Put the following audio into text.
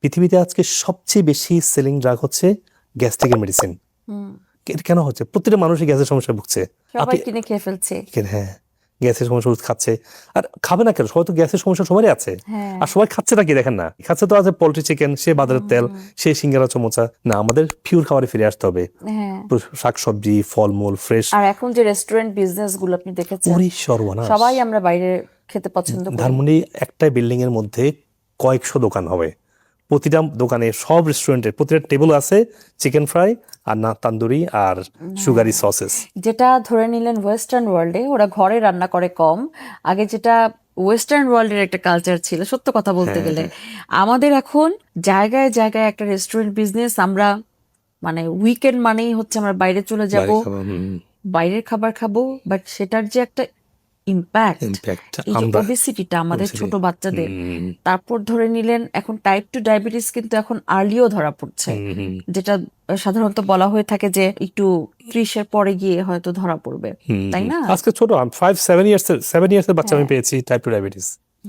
পৃথিবীতে আজকে সবচেয়ে বেশি সেলিং ড্রাগ হচ্ছে গ্যাস্ট্রিকের মেডিসিন। এটা কেন হচ্ছে? প্রতিটা মানুষই গ্যাসের সমস্যা ভুগছে। সবাই কিনে খেয়ে ফেলছে। হ্যাঁ, গ্যাসের সমস্যা খাচ্ছে। আর খাবে না কেন? সবাই তো গ্যাসের সমস্যা সবারই আছে। আর সবাই খাচ্ছে না কি দেখেন না? খাচ্ছে তো আছে পোল্ট্রি চিকেন, সে বাজারের তেল, সে সিঙ্গারা চমচা। না, আমাদের পিওর খাবারে ফিরে আসতে হবে। শাকসবজি, ফলমূল, ফ্রেশ। আর এখন যে রেস্টুরেন্ট বিজনেস গুলো আপনি দেখেছেন, ওরে সর্বনাশ। সবাই আমরা বাইরে খেতে পছন্দ করি। ধানমন্ডি একটা বিল্ডিং এর মধ্যে কয়েকশো দোকান হবে। প্রতিটা দোকানে, সব রেস্টুরেন্টের প্রতিটা টেবিল আছে চিকেন ফ্রাই আর না তান্দুরি আর সুগারি সসেস। যেটা ধরে নিলেন ওয়েস্টার্ন ওয়ার্ল্ডে ওরা ঘরে রান্না করে কম, আগে যেটা ওয়েস্টার্ন ওয়ার্ল্ডের একটা কালচার ছিল, সত্য কথা বলতে গেলে আমাদের এখন জায়গায় জায়গায় একটা রেস্টুরেন্ট বিজনেস। আমরা মানে উইকেন্ড মানেই হচ্ছে আমরা বাইরে চলে যাব, বাইরের খাবার খাবো, বাট সেটার যে একটা ইম্প্যাক্ট, এই যে ওবেসিটিটা আমাদের ছোট বাচ্চাদের, তারপর ধরে নিলেন এখন টাইপ 2 ডায়াবেটিস কিন্তু এখন আর্লিও ধরা পড়ছে, যেটা সাধারণত বলা হয়ে থাকে যে একটু 30-এর পরে গিয়ে হয়তো ধরা পড়বে, তাই না? আজকে ছোট 5-7 ইয়ার্স এর বাচ্চা আমি পেয়েছি টাইপ 2 ডায়াবেটিস।